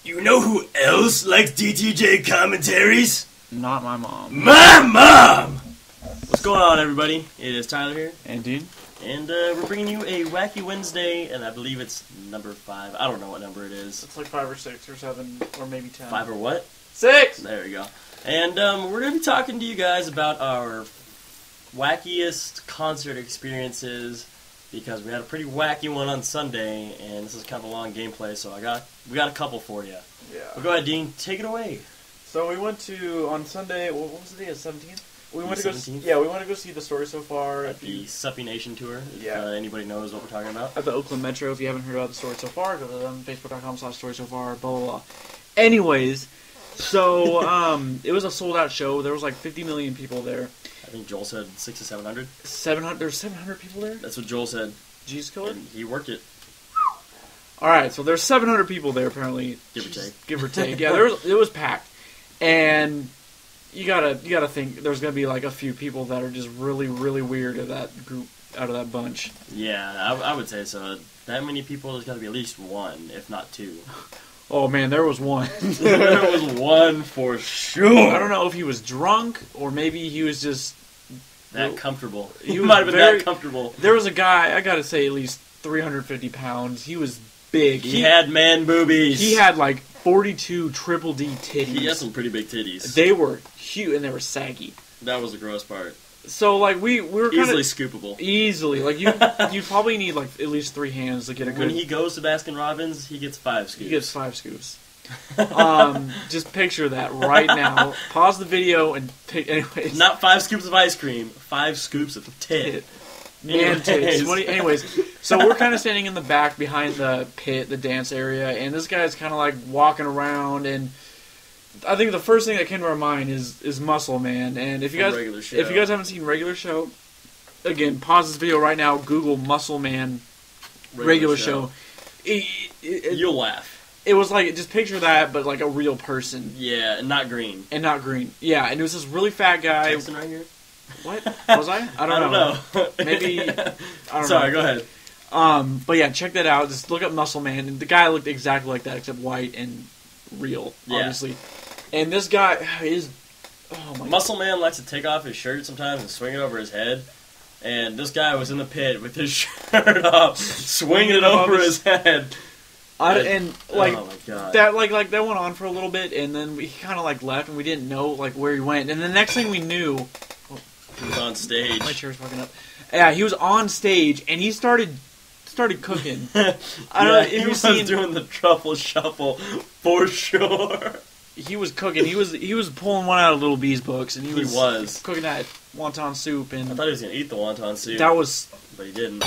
You know who else likes DTJ commentaries? Not my mom. My mom! What's going on, everybody? It is Tyler here. And Dean. And we're bringing you a Wacky Wednesday, and I believe it's number 5. I don't know what number it is. It's like 5 or 6 or 7 or maybe 10. 5 or what? 6! There we go. And we're going to be talking to you guys about our wackiest concert experiences, because we had a pretty wacky one on Sunday, and this is kind of a long gameplay, so we got a couple for you. Yeah. Well, go ahead, Dean. Take it away. So we went to, on Sunday, what was the day? The 17th? We went to go see, 17th? yeah, we went to go see The Story So Far. At the Suppy Nation tour, if Yeah. Anybody knows what we're talking about. At the Oakland Metro. If you haven't heard about The Story So Far, go to them, facebook.com/storysofar, blah, blah, blah. Anyways, so it was a sold-out show. There was like 50 million people there. I think Joel said 600 to 700. 700. There's 700 people there? That's what Joel said. Jesus killer? And he worked it. Alright, so there's 700 people there apparently. Give or take. Give or take. Yeah, it was packed. And you gotta think there's gonna be like a few people that are just really, really weird of that group, out of that bunch. Yeah, I would say so. That many people, there's got to be at least one, if not two. Oh man, there was one. There was one for sure. I don't know if he was drunk or maybe he was just that comfortable. He might have been very that comfortable. There was a guy, I gotta say, at least 350 pounds. He was big. He had man boobies. He had like 42 triple D titties. He had some pretty big titties. They were huge and they were saggy. That was the gross part. So like we were kind easily scoopable. Easily, like you probably need like at least 3 hands to get a good. When he goes to Baskin Robbins, he gets 5 scoops. He gets 5 scoops. Just picture that right now. Pause the video and pick. Anyways, not 5 scoops of ice cream. 5 scoops of tit. Man tits. Anyways, so we're kind of standing in the back behind the pit, the dance area, and this guy's kind of like walking around, and I think the first thing that came to our mind is Muscle Man. And if you guys haven't seen Regular Show, again, pause this video right now. Google Muscle Man Regular Show. You'll laugh. It was like, just picture that, but like a real person. Yeah, and not green. Yeah, and it was this really fat guy. Texting right here. What? Was I? I don't know. Maybe. I don't know. Sorry, go ahead. But yeah, check that out. Just look up Muscle Man, and the guy looked exactly like that, except white and real, obviously. And this guy is, oh my Muscle Man likes to take off his shirt sometimes and swing it over his head. And this guy was in the pit with his shirt off, swinging it over his head. And like, oh my God. that that went on for a little bit, and then we kind of like left, and we didn't know like where he went. And the next thing we knew, he was on stage. My chair's fucking up. Yeah, he was on stage, and he started cooking. I don't know if he was doing the truffle shuffle for sure. He was cooking. He was pulling one out of Little B's books, and he was cooking that wonton soup. And I thought he was gonna eat the wonton soup. But he didn't.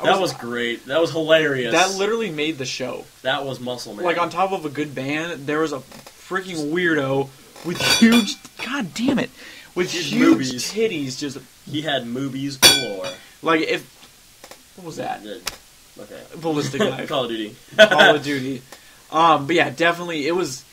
That was great. That was hilarious. That literally made the show. That was Muscle Man. Like, on top of a good band, there was a freaking weirdo with huge. God damn it! With huge titties. Just he had movies galore. Like what was that? Okay. Ballistic Knife. Call of Duty. Call of Duty. But yeah, definitely it was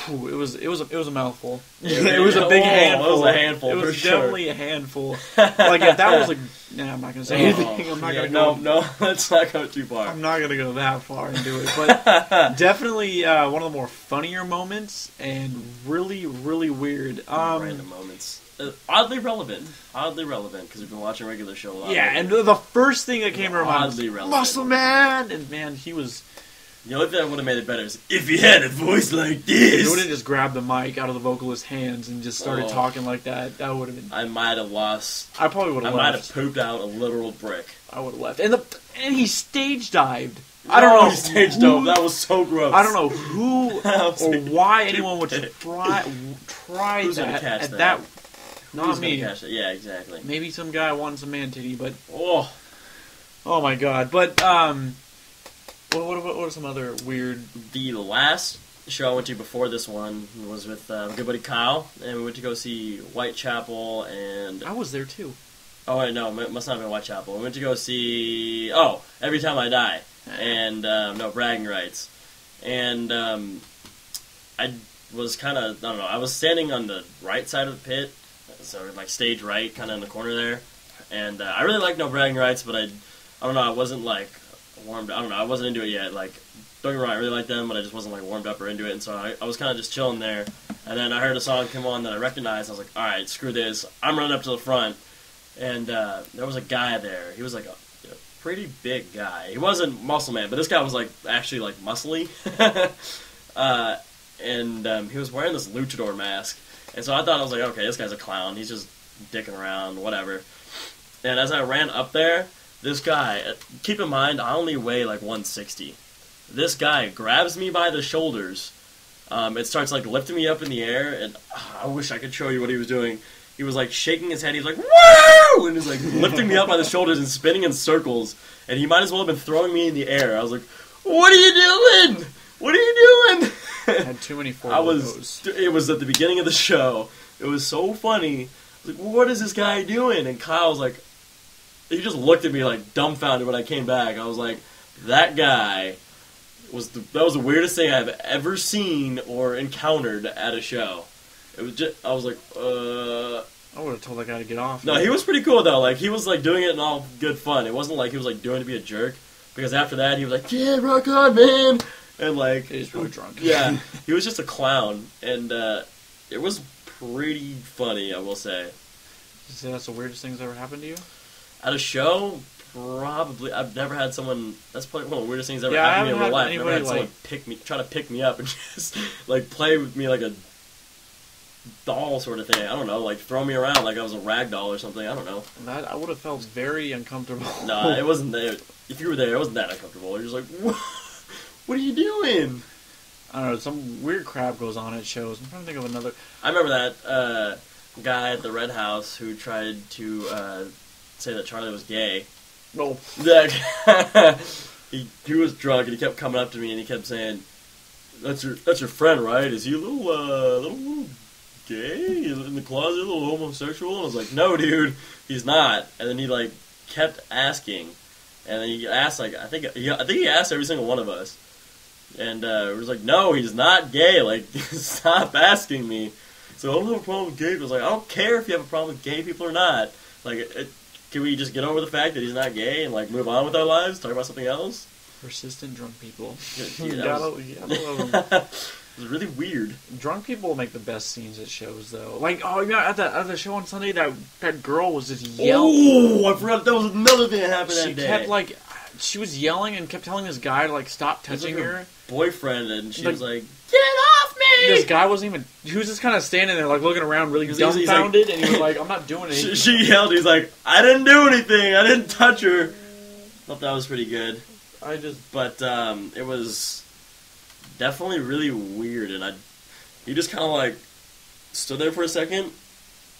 a mouthful. It was a big handful. It was a handful. It was definitely a handful. Like if that was I'm not gonna say anything. I'm not gonna go. No, let's not go too far. I'm not gonna go that far into it, but definitely one of the more funnier moments and really, really weird. Random moments. Oddly relevant, because we've been watching Regular Show a lot. Yeah, and the first thing that came to our mind was Muscle Man, and man, he was. The only thing that would have made it better is if he had a voice like this. He would have just grabbed the mic out of the vocalist's hands and just started talking like that. That would have been. I might have lost. I probably would have left. I might have pooped out a literal brick. I would have left. And he stage dived. I don't know. He stage dove. That was so gross. I don't know who or why anyone would try Who's that catch at that? Not me. Catch it? Yeah, exactly. Maybe some guy wanting some man titty, but oh my God. But what are some other weird? The last show I went to before this one was with my good buddy Kyle, and we went to go see Whitechapel, and I was there too. Oh wait, no, it must not have been Whitechapel. We went to go see Every Time I Die, and Bragging Rights, and I was kind of I was standing on the right side of the pit, so like stage right, kind of in the corner there, and I really liked No Bragging Rights, but I don't know, I wasn't like warmed. I don't know, I wasn't into it yet. Like don't get me wrong, I really liked them, but I just wasn't like warmed up or into it, and so I was kind of just chilling there. And then I heard a song come on that I recognized. I was like, all right, screw this. I'm running up to the front, and there was a guy there. He was like a pretty big guy. He wasn't muscle man, but this guy was like actually like muscly. And he was wearing this luchador mask, and so I thought, I was like, okay, this guy's a clown. He's just dicking around, whatever. And as I ran up there, this guy, keep in mind, I only weigh like 160. This guy grabs me by the shoulders. It starts like lifting me up in the air, and I wish I could show you what he was doing. He was like shaking his head. He was like, "Woo!" and he's like lifting me up by the shoulders and spinning in circles. And he might as well have been throwing me in the air. I was like, "What are you doing? What are you doing?" I had too many photos. It was at the beginning of the show. It was so funny. I was like, "What is this guy doing?" And Kyle was like, he just looked at me like dumbfounded when I came back. I was like, that guy that was the weirdest thing I've ever seen or encountered at a show. It was just, I was like, I would have told that guy to get off. No, he was pretty cool though. Like, he was like doing it in all good fun. It wasn't like he was like doing it to be a jerk. Because after that, he was like, "Yeah, rock on, man!" And like, he's probably drunk. Yeah, he was just a clown, and it was pretty funny, I will say. You say that's the weirdest thing that's ever happened to you? At a show, probably. I've never had someone. That's probably one of the weirdest things ever happened to me in real life. I've never had someone try to pick me up and just like play with me like a doll sort of thing. I don't know, like throw me around like I was a rag doll or something. I don't know. I would have felt very uncomfortable. Nah, it wasn't there. If you were there, it wasn't that uncomfortable. You're just like, what are you doing? I don't know, some weird crap goes on at shows. I'm trying to think of another. I remember that guy at the Red House who tried to say that Charlie was gay. No. He was drunk and he kept coming up to me and he kept saying, "That's your friend, right? Is he a little gay in the closet, a little homosexual?" And I was like, "No, dude, he's not." And then he like kept asking, and then he asked like I think he asked every single one of us, and it was like, "No, he's not gay. Like, stop asking me." So I don't have a problem with gay people. I was like, I don't care if you have a problem with gay people or not. Like, can we just get over the fact that he's not gay and like move on with our lives, talk about something else? Persistent drunk people. You gotta love them. It was really weird. Drunk people make the best scenes at shows, though. Like, oh, you know, at the show on Sunday, that girl was just yelling. Oh, I forgot that was another thing that happened that day. She kept, like, she was yelling and kept telling this guy to, like, stop touching her. Boyfriend, and she was like, "Get off me!" This guy wasn't even, he was just kind of standing there, like, looking around really dumbfounded, and he was like, "I'm not doing anything." She yelled, he's like, "I didn't do anything, I didn't touch her." Thought that was pretty good. But it was definitely really weird, and he just kind of like stood there for a second,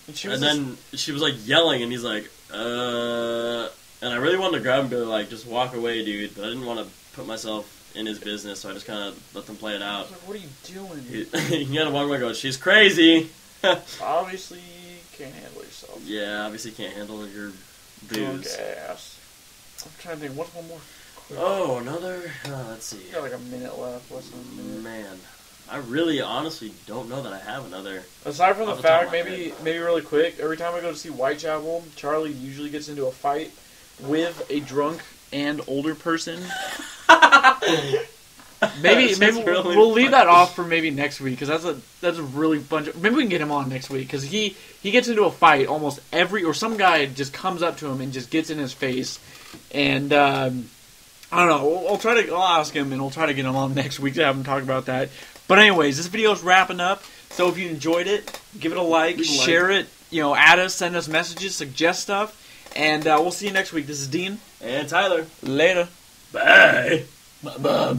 and then she was like yelling, and he's like, and I really wanted to grab him and be like, "Just walk away, dude," but I didn't want to put myself in his business, so I just kind of let them play it out. I was like, "What are you doing?" He had to walk away and go, "She's crazy." Obviously, can't handle yourself. Yeah, obviously can't handle your booze. Drunk ass. I'm trying to think, what's one more? Oh, another. Let's see. You got like a minute left. Less than a minute. Man, I really, honestly don't know that I have another. Aside from the fact, maybe really quick. Every time I go to see Whitechapel, Charlie usually gets into a fight with a drunk and older person. maybe really we'll leave that off for maybe next week, because that's a really bunch of, maybe we can get him on next week, because he gets into a fight almost or some guy just comes up to him and just gets in his face, and I don't know, I'll ask him and we'll try to get him on next week to have him talk about that. But anyways, this video is wrapping up, so if you enjoyed it, give it a like, share it, add us, send us messages, suggest stuff, and we'll see you next week. This is Dean. And Tyler. Later. Bye. Bye-bye.